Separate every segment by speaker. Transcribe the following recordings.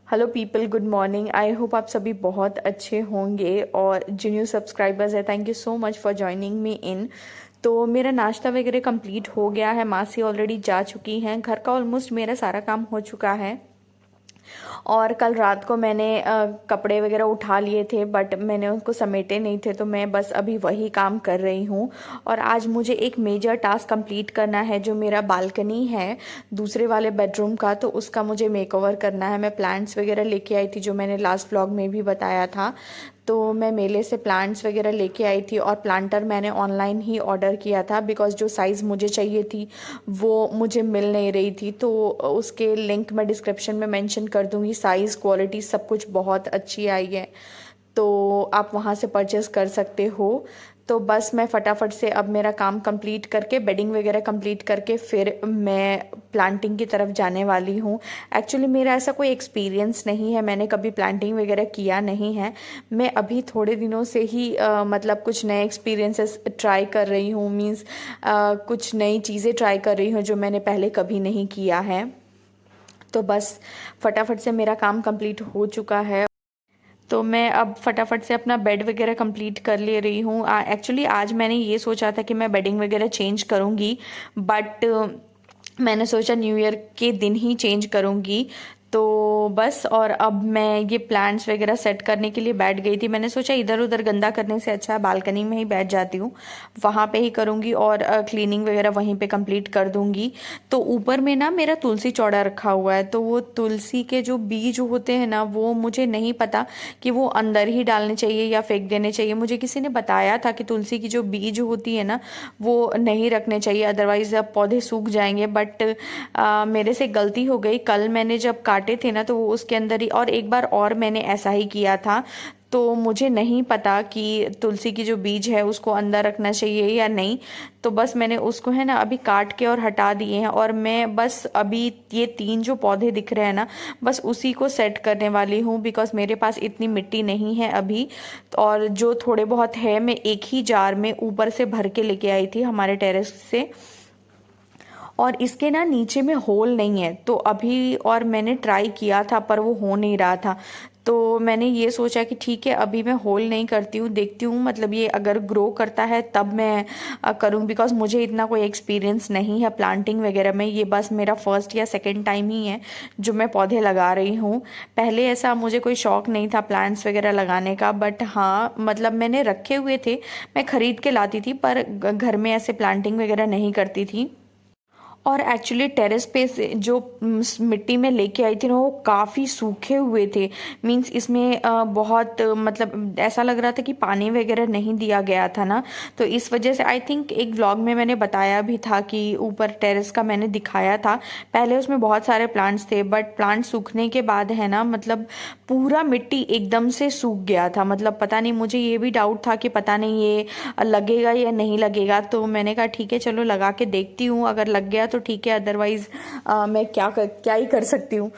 Speaker 1: Hello people, good morning. I hope आप सभी बहुत अच्छे होंगे। और जो न्यू सब्सक्राइबर्स है, thank you so much for joining me in. तो मेरा नाश्ता वगैरह कंप्लीट हो गया है। मासी ऑलरेडी जा चुकी हैं। घर का ऑलमोस्ट मेरा सारा काम हो चुका है। और कल रात को मैंने कपड़े वगैरह उठा लिए थे, बट मैंने उनको समेटे नहीं थे, तो मैं बस अभी वही काम कर रही हूँ। और आज मुझे एक मेजर टास्क कंप्लीट करना है, जो मेरा बालकनी है दूसरे वाले बेडरूम का, तो उसका मुझे मेकओवर करना है। मैं प्लांट्स वगैरह लेके आई थी, जो मैंने लास्ट व्लॉग में भी बताया था। तो मैं मेले से प्लांट्स वगैरह लेके आई थी, और प्लांटर मैंने ऑनलाइन ही ऑर्डर किया था, बिकॉज़ जो साइज़ मुझे चाहिए थी वो मुझे मिल नहीं रही थी। तो उसके लिंक मैं डिस्क्रिप्शन में मेंशन कर दूंगी। साइज़, क्वालिटी सब कुछ बहुत अच्छी आई है, तो आप वहाँ से परचेस कर सकते हो। तो बस मैं फटाफट से अब मेरा काम कंप्लीट करके, बेडिंग वगैरह कंप्लीट करके, फिर मैं प्लांटिंग की तरफ जाने वाली हूँ। एक्चुअली मेरा ऐसा कोई एक्सपीरियंस नहीं है, मैंने कभी प्लांटिंग वगैरह किया नहीं है। मैं अभी थोड़े दिनों से ही मतलब कुछ नए एक्सपीरियंसेस ट्राई कर रही हूँ। मीन्स कुछ नई चीज़ें ट्राई कर रही हूँ जो मैंने पहले कभी नहीं किया है। तो बस फटाफट से मेरा काम कंप्लीट हो चुका है। तो मैं अब फटाफट से अपना बेड वगैरह कंप्लीट कर ले रही हूँ। एक्चुअली आज मैंने ये सोचा था कि मैं बेडिंग वगैरह चेंज करूँगी, बट मैंने सोचा न्यू ईयर के दिन ही चेंज करूँगी। तो बस, और अब मैं ये प्लांट्स वगैरह सेट करने के लिए बैठ गई थी। मैंने सोचा इधर उधर गंदा करने से अच्छा है बालकनी में ही बैठ जाती हूँ, वहाँ पे ही करूँगी, और क्लीनिंग वगैरह वहीं पे कंप्लीट कर दूँगी। तो ऊपर में ना मेरा तुलसी चौड़ा रखा हुआ है, तो वो तुलसी के जो बीज होते हैं ना, वो मुझे नहीं पता कि वो अंदर ही डालने चाहिए या फेंक देने चाहिए। मुझे किसी ने बताया था कि तुलसी की जो बीज होती है ना, वो नहीं रखने चाहिए, अदरवाइज अब पौधे सूख जाएंगे। बट मेरे से गलती हो गई। कल मैंने जब काटे थे ना, तो वो उसके अंदर ही, और एक बार और मैंने ऐसा ही किया था। तो मुझे नहीं पता कि तुलसी की जो बीज है उसको अंदर रखना चाहिए या नहीं। तो बस मैंने उसको है ना अभी काट के और हटा दिए हैं, और मैं बस अभी ये 3 जो पौधे दिख रहे हैं ना, बस उसी को सेट करने वाली हूँ, बिकॉज मेरे पास इतनी मिट्टी नहीं है अभी। और जो थोड़े बहुत है, मैं एक ही जार में ऊपर से भर के लेके आई थी हमारे टेरेस से। और इसके ना नीचे में होल नहीं है, तो अभी, और मैंने ट्राई किया था पर वो हो नहीं रहा था। तो मैंने ये सोचा कि ठीक है, अभी मैं होल नहीं करती हूँ, देखती हूँ मतलब ये अगर ग्रो करता है तब मैं करूँ, बिकॉज मुझे इतना कोई एक्सपीरियंस नहीं है प्लांटिंग वगैरह में। ये बस मेरा फर्स्ट या सेकंड टाइम ही है जो मैं पौधे लगा रही हूँ। पहले ऐसा मुझे कोई शौक नहीं था प्लांट्स वगैरह लगाने का, बट हाँ मतलब मैंने रखे हुए थे, मैं खरीद के लाती थी, पर घर में ऐसे प्लांटिंग वगैरह नहीं करती थी। और एक्चुअली टेरेस पे से जो मिट्टी में लेके आई थी ना, वो काफ़ी सूखे हुए थे। मींस इसमें बहुत मतलब ऐसा लग रहा था कि पानी वगैरह नहीं दिया गया था ना। तो इस वजह से आई थिंक एक व्लॉग में मैंने बताया भी था कि ऊपर टेरेस का मैंने दिखाया था। पहले उसमें बहुत सारे प्लांट्स थे, बट प्लांट सूखने के बाद है ना, मतलब पूरा मिट्टी एकदम से सूख गया था। मतलब पता नहीं, मुझे ये भी डाउट था कि पता नहीं ये लगेगा या नहीं लगेगा। तो मैंने कहा ठीक है, चलो लगा के देखती हूँ, अगर लग गया तो ठीक है, अदरवाइज मैं क्या ही कर सकती हूँ।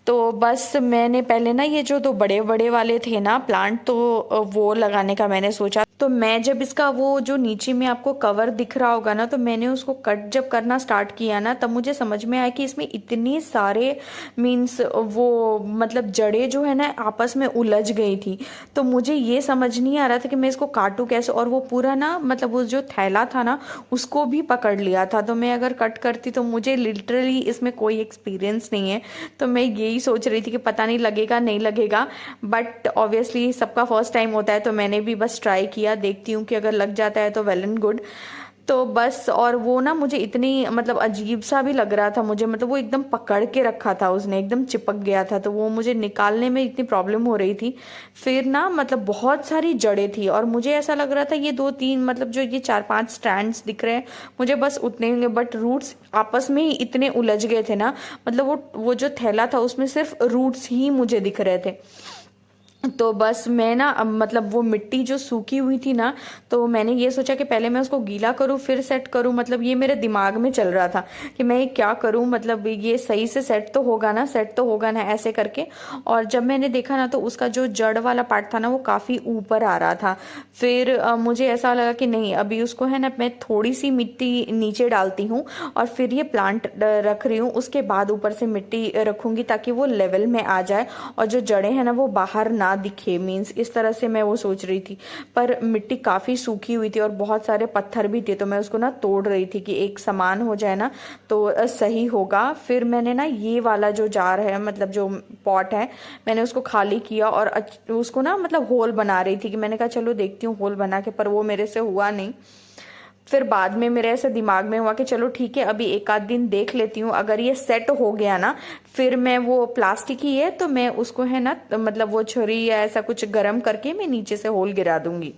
Speaker 1: तो बस मैंने पहले ना ये जो 2 बड़े बड़े वाले थे ना प्लांट, तो वो लगाने का मैंने सोचा। तो मैं जब इसका वो जो नीचे में आपको कवर दिख रहा होगा ना, तो मैंने उसको कट जब करना स्टार्ट किया ना, तब मुझे समझ में आया कि इसमें इतने सारे मीन्स वो मतलब जड़ें जो है ना आपस में उलझ गई थी। तो मुझे ये समझ नहीं आ रहा था कि मैं इसको काटूं कैसे, और वो पूरा ना मतलब वो जो थैला था ना उसको भी पकड़ लिया था। तो मैं अगर कट करती, तो मुझे लिटरली इसमें कोई एक्सपीरियंस नहीं है। तो मैं यही सोच रही थी कि पता नहीं लगेगा नहीं लगेगा, बट ऑब्वियसली सबका फर्स्ट टाइम होता है, तो मैंने भी बस ट्राई किया, देखती हूँ कि अगर लग जाता है तो वेल एंड गुड। तो बस, और वो ना मुझे इतनी मतलब अजीब सा भी लग रहा था मुझे, मतलब वो एकदम पकड़ के रखा था उसने, एकदम चिपक गया था, तो वो मुझे निकालने में इतनी प्रॉब्लम हो रही थी। फिर ना मतलब बहुत सारी जड़ें थी, और मुझे ऐसा लग रहा था ये 2-3 मतलब जो ये 4-5 स्टैंड्स दिख रहे हैं मुझे बस उतने होंगे, बट रूट्स आपस में ही इतने उलझ गए थे ना। मतलब वो जो थैला था उसमें सिर्फ रूट्स ही मुझे दिख रहे थे। तो बस मैं ना मतलब वो मिट्टी जो सूखी हुई थी ना, तो मैंने ये सोचा कि पहले मैं उसको गीला करूँ फिर सेट करूँ। मतलब ये मेरे दिमाग में चल रहा था कि मैं ये क्या करूँ, मतलब ये सही से सेट तो होगा ना, सेट तो होगा ना, ऐसे करके। और जब मैंने देखा ना तो उसका जो जड़ वाला पार्ट था ना वो काफ़ी ऊपर आ रहा था। फिर मुझे ऐसा लगा कि नहीं, अभी उसको है ना मैं थोड़ी सी मिट्टी नीचे डालती हूँ और फिर ये प्लांट रख रही हूँ, उसके बाद ऊपर से मिट्टी रखूँगी ताकि वो लेवल में आ जाए और जो जड़ें हैं ना वो बाहर ना दिखे। मीन्स इस तरह से मैं वो सोच रही थी। पर मिट्टी काफ़ी सूखी हुई थी और बहुत सारे पत्थर भी थे, तो मैं उसको ना तोड़ रही थी कि एक समान हो जाए ना तो सही होगा। फिर मैंने ना ये वाला जो जार है, मतलब जो पॉट है, मैंने उसको खाली किया और उसको ना मतलब होल बना रही थी कि मैंने कहा चलो देखती हूँ होल बना के, पर वो मेरे से हुआ नहीं। फिर बाद में मेरे ऐसे दिमाग में हुआ कि चलो ठीक है, अभी एक आध दिन देख लेती हूँ, अगर ये सेट हो गया ना फिर मैं वो प्लास्टिक ही है तो मैं उसको है ना मतलब वो छुरी या ऐसा कुछ गरम करके मैं नीचे से होल गिरा दूंगी।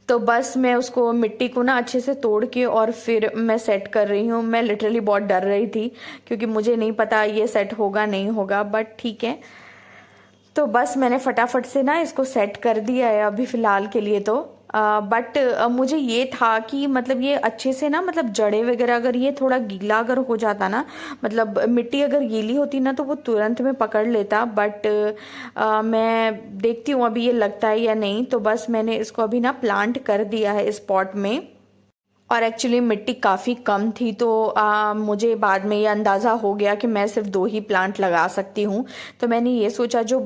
Speaker 1: तो बस मैं उसको मिट्टी को ना अच्छे से तोड़ के और फिर मैं सेट कर रही हूँ। मैं लिटरली बहुत डर रही थी क्योंकि मुझे नहीं पता ये सेट होगा नहीं होगा, बट ठीक है। तो बस मैंने फटाफट से ना इसको सेट कर दिया है अभी फ़िलहाल के लिए तो। बट मुझे ये था कि मतलब ये अच्छे से ना मतलब जड़े वगैरह अगर ये थोड़ा गीला अगर हो जाता ना, मतलब मिट्टी अगर गीली होती ना तो वो तुरंत में पकड़ लेता। बट मैं देखती हूँ अभी ये लगता है या नहीं। तो बस मैंने इसको अभी ना प्लांट कर दिया है इस पॉट में। और एक्चुअली मिट्टी काफ़ी कम थी तो मुझे बाद में ये अंदाज़ा हो गया कि मैं सिर्फ 2 ही प्लांट लगा सकती हूँ। तो मैंने ये सोचा जो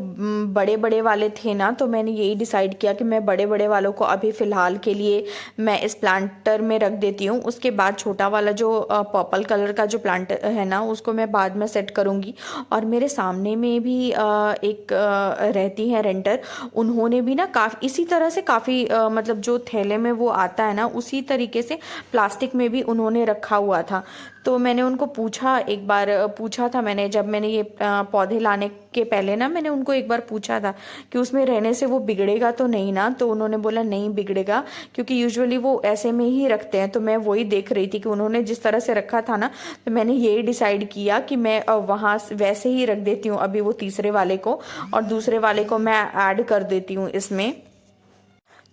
Speaker 1: बड़े बड़े वाले थे ना, तो मैंने यही डिसाइड किया कि मैं बड़े बड़े वालों को अभी फ़िलहाल के लिए मैं इस प्लांटर में रख देती हूँ। उसके बाद छोटा वाला जो पर्पल कलर का जो प्लांट है ना उसको मैं बाद में सेट करूँगी। और मेरे सामने में भी एक रहती हैं रेंटर, उन्होंने भी ना काफ़ी इसी तरह से काफ़ी मतलब जो थैले में वो आता है ना उसी तरीके से प्लास्टिक में भी उन्होंने रखा हुआ था। तो मैंने उनको पूछा, एक बार पूछा था मैंने, जब मैंने ये पौधे लाने के पहले ना मैंने उनको एक बार पूछा था कि उसमें रहने से वो बिगड़ेगा तो नहीं ना। तो उन्होंने बोला नहीं बिगड़ेगा, क्योंकि यूजुअली वो ऐसे में ही रखते हैं। तो मैं वही देख रही थी कि उन्होंने जिस तरह से रखा था ना, तो मैंने यही डिसाइड किया कि मैं वहाँ वैसे ही रख देती हूँ अभी वो तीसरे वाले को, और दूसरे वाले को मैं ऐड कर देती हूँ इसमें।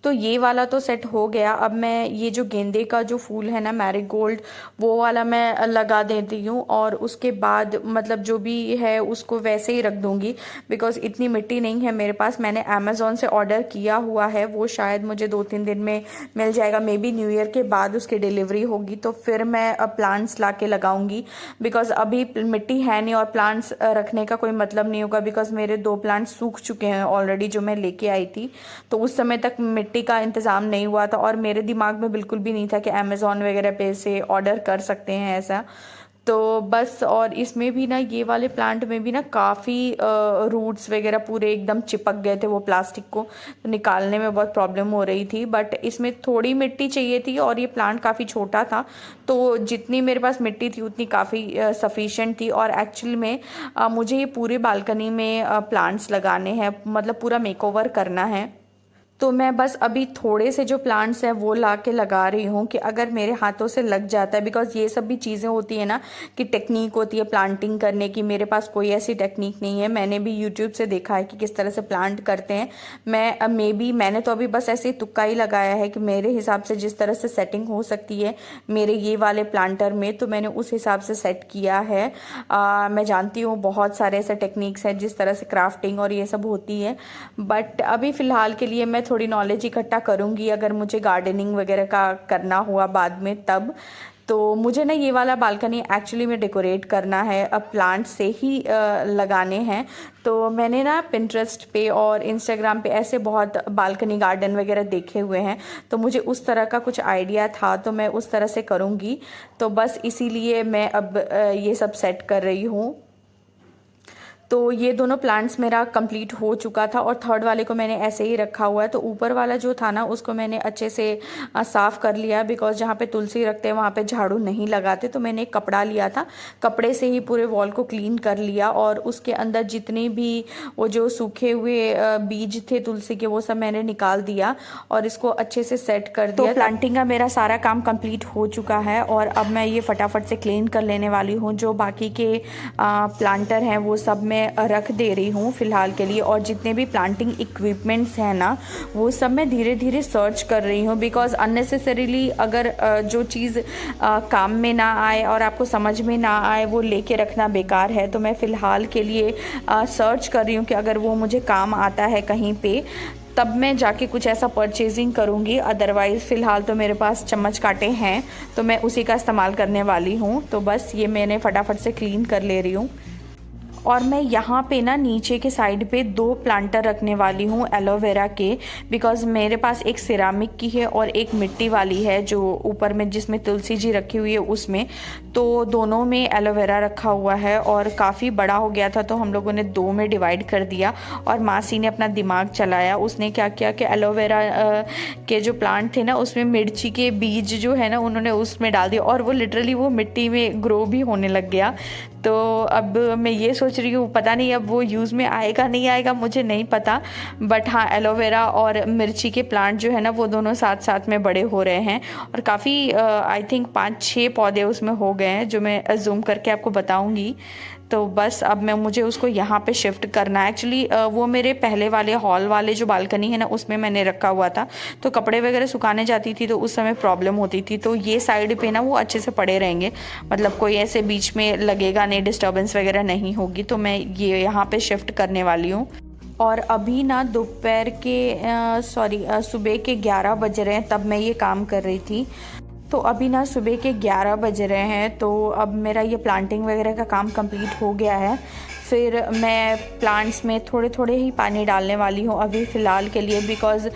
Speaker 1: तो ये वाला तो सेट हो गया। अब मैं ये जो गेंदे का जो फूल है ना मैरीगोल्ड, वो वाला मैं लगा देती हूँ और उसके बाद मतलब जो भी है उसको वैसे ही रख दूँगी, बिकॉज़ इतनी मिट्टी नहीं है मेरे पास। मैंने अमेज़ॉन से ऑर्डर किया हुआ है, वो शायद मुझे 2-3 दिन में मिल जाएगा। मे बी न्यू ईयर के बाद उसकी डिलीवरी होगी तो फिर मैं प्लांट्स ला के लगाऊंगी, बिकॉज़ अभी मिट्टी है नहीं और प्लांट्स रखने का कोई मतलब नहीं होगा, बिकॉज़ मेरे 2 प्लांट्स सूख चुके हैं ऑलरेडी जो मैं लेके आई थी। तो उस समय तक मिट्टी का इंतज़ाम नहीं हुआ था और मेरे दिमाग में बिल्कुल भी नहीं था कि अमेज़ॉन वगैरह पे से ऑर्डर कर सकते हैं ऐसा। तो बस, और इसमें भी ना ये वाले प्लांट में भी ना काफ़ी रूट्स वगैरह पूरे एकदम चिपक गए थे वो प्लास्टिक को, तो निकालने में बहुत प्रॉब्लम हो रही थी। बट इसमें थोड़ी मिट्टी चाहिए थी और ये प्लांट काफ़ी छोटा था, तो जितनी मेरे पास मिट्टी थी उतनी काफ़ी सफिशेंट थी। और एक्चुअल में मुझे ये पूरे बालकनी में प्लांट्स लगाने हैं, मतलब पूरा मेकओवर करना है। तो मैं बस अभी थोड़े से जो प्लांट्स हैं वो ला के लगा रही हूँ कि अगर मेरे हाथों से लग जाता है, बिकॉज़ ये सब भी चीज़ें होती है ना कि टेक्निक होती है प्लांटिंग करने की। मेरे पास कोई ऐसी टेक्निक नहीं है। मैंने भी यूट्यूब से देखा है कि किस तरह से प्लांट करते हैं। मैंने तो अभी बस ऐसे ही तुक्का ही लगाया है कि मेरे हिसाब से जिस तरह से सेटिंग हो सकती है मेरे ये वाले प्लांटर में, तो मैंने उस हिसाब से सेट किया है। मैं जानती हूँ बहुत सारे ऐसे टेक्निक्स हैं जिस तरह से क्राफ्टिंग और ये सब होती है, बट अभी फ़िलहाल के लिए मैं थोड़ी नॉलेज इकट्ठा करूँगी। अगर मुझे गार्डनिंग वगैरह का करना हुआ बाद में तब, तो मुझे ना ये वाला बालकनी एक्चुअली में डेकोरेट करना है, अब प्लांट से ही लगाने हैं। तो मैंने ना पिंटरेस्ट पे और इंस्टाग्राम पे ऐसे बहुत बालकनी गार्डन वगैरह देखे हुए हैं, तो मुझे उस तरह का कुछ आइडिया था तो मैं उस तरह से करूँगी। तो बस इसीलिए मैं अब ये सब सेट कर रही हूँ। तो ये दोनों प्लांट्स मेरा कंप्लीट हो चुका था और थर्ड वाले को मैंने ऐसे ही रखा हुआ है। तो ऊपर वाला जो था ना उसको मैंने अच्छे से साफ़ कर लिया, बिकॉज़ जहाँ पे तुलसी रखते हैं वहाँ पे झाड़ू नहीं लगाते। तो मैंने एक कपड़ा लिया था, कपड़े से ही पूरे वॉल को क्लीन कर लिया और उसके अंदर जितने भी वो जो सूखे हुए बीज थे तुलसी के वो सब मैंने निकाल दिया और इसको अच्छे से सेट कर दिया। तो प्लांटिंग का मेरा सारा काम कंप्लीट हो चुका है और अब मैं ये फटाफट से क्लीन कर लेने वाली हूँ। जो बाकी के प्लांटर हैं वो सब मैं रख दे रही हूँ फ़िलहाल के लिए। और जितने भी प्लांटिंग इक्विपमेंट्स हैं ना, वो सब मैं धीरे धीरे सर्च कर रही हूँ, बिकॉज़ अननेसेसरीली अगर जो चीज़ काम में ना आए और आपको समझ में ना आए वो लेके रखना बेकार है। तो मैं फ़िलहाल के लिए सर्च कर रही हूँ कि अगर वो मुझे काम आता है कहीं पे, तब मैं जाके कुछ ऐसा परचेजिंग करूँगी। अदरवाइज़ फ़िलहाल तो मेरे पास चम्मच कांटे हैं, तो मैं उसी का इस्तेमाल करने वाली हूँ। तो बस ये मैंने फटाफट से क्लीन कर ले रही हूँ। और मैं यहाँ पे ना नीचे के साइड पे 2 प्लांटर रखने वाली हूँ एलोवेरा के, बिकॉज़ मेरे पास एक सिरामिक की है और एक मिट्टी वाली है जो ऊपर में जिसमें तुलसी जी रखी हुई है उसमें। तो दोनों में एलोवेरा रखा हुआ है और काफ़ी बड़ा हो गया था, तो हम लोगों ने 2 में डिवाइड कर दिया। और मासी ने अपना दिमाग चलाया, उसने क्या किया कि एलोवेरा के जो प्लांट थे ना उसमें मिर्ची के बीज जो है ना उन्होंने उसमें डाल दिया, और वो लिटरली वो मिट्टी में ग्रो भी होने लग गया। तो अब मैं ये सोच रही हूँ, पता नहीं अब वो यूज़ में आएगा नहीं आएगा, मुझे नहीं पता। बट हाँ, एलोवेरा और मिर्ची के प्लांट जो है ना वो दोनों साथ साथ में बड़े हो रहे हैं, और काफ़ी आई थिंक 5-6 पौधे उसमें हो गए हैं, जो मैं जूम करके आपको बताऊँगी। तो बस अब मुझे उसको यहाँ पे शिफ्ट करना है। एक्चुअली वो मेरे पहले वाले हॉल वाले जो बालकनी है ना उसमें मैंने रखा हुआ था, तो कपड़े वगैरह सुखाने जाती थी तो उस समय प्रॉब्लम होती थी। तो ये साइड पे ना वो अच्छे से पड़े रहेंगे, मतलब कोई ऐसे बीच में लगेगा नहीं, डिस्टर्बेंस वगैरह नहीं होगी। तो मैं ये यहाँ पे शिफ्ट करने वाली हूँ। और अभी ना दोपहर के सुबह के 11 बज रहे हैं, तब मैं ये काम कर रही थी। तो अभी ना सुबह के 11 बज रहे हैं, तो अब मेरा ये प्लांटिंग वगैरह का काम कंप्लीट हो गया है। फिर मैं प्लांट्स में थोड़े थोड़े ही पानी डालने वाली हूँ अभी फ़िलहाल के लिए, बिकॉज़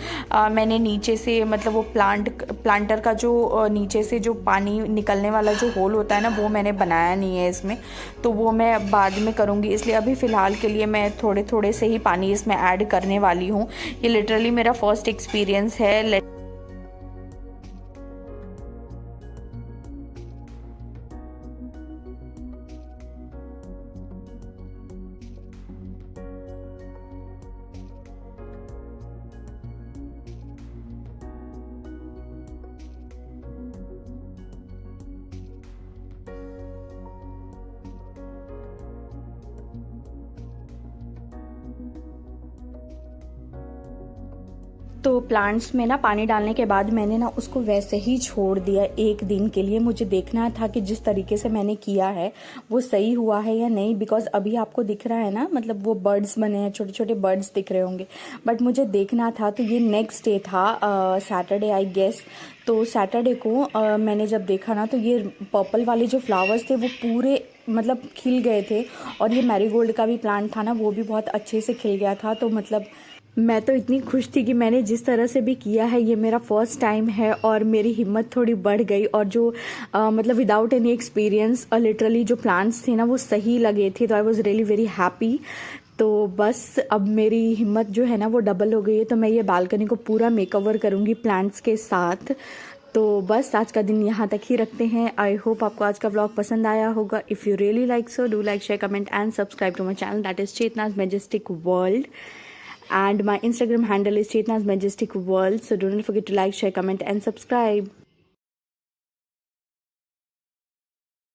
Speaker 1: मैंने नीचे से मतलब वो प्लांटर का जो नीचे से जो पानी निकलने वाला जो होल होता है ना वो मैंने बनाया नहीं है इसमें, तो वो मैं बाद में करूँगी। इसलिए अभी फ़िलहाल के लिए मैं थोड़े थोड़े से ही पानी इसमें ऐड करने वाली हूँ। ये लिटरली मेरा फर्स्ट एक्सपीरियंस है। तो प्लांट्स में ना पानी डालने के बाद मैंने ना उसको वैसे ही छोड़ दिया 1 दिन के लिए। मुझे देखना था कि जिस तरीके से मैंने किया है वो सही हुआ है या नहीं, बिकॉज अभी आपको दिख रहा है ना, मतलब वो बर्ड्स बने हैं, छोटे छोटे बर्ड्स दिख रहे होंगे, बट मुझे देखना था। तो ये नेक्स्ट डे था, सैटरडे आई गेस। तो सैटरडे को मैंने जब देखा ना, तो ये पर्पल वाले जो फ्लावर्स थे वो पूरे मतलब खिल गए थे, और ये मैरीगोल्ड का भी प्लांट था ना वो भी बहुत अच्छे से खिल गया था। तो मतलब मैं तो इतनी खुश थी कि मैंने जिस तरह से भी किया है ये मेरा फर्स्ट टाइम है, और मेरी हिम्मत थोड़ी बढ़ गई। और जो मतलब विदाउट एनी एक्सपीरियंस लिटरली जो प्लांट्स थे ना वो सही लगे थे, तो I was really very happy. तो बस अब मेरी हिम्मत जो है ना वो डबल हो गई है, तो मैं ये बालकनी को पूरा मेकओवर करूँगी प्लांट्स के साथ। तो बस आज का दिन यहाँ तक ही रखते हैं। आई होप आपको आज का व्लॉग पसंद आया होगा। If you really like so do like, share, comment and subscribe to my channel, that is Chetna's Majestic World. And my Instagram handle is Chetna's Majestic World. So don't forget to like, share, comment and subscribe.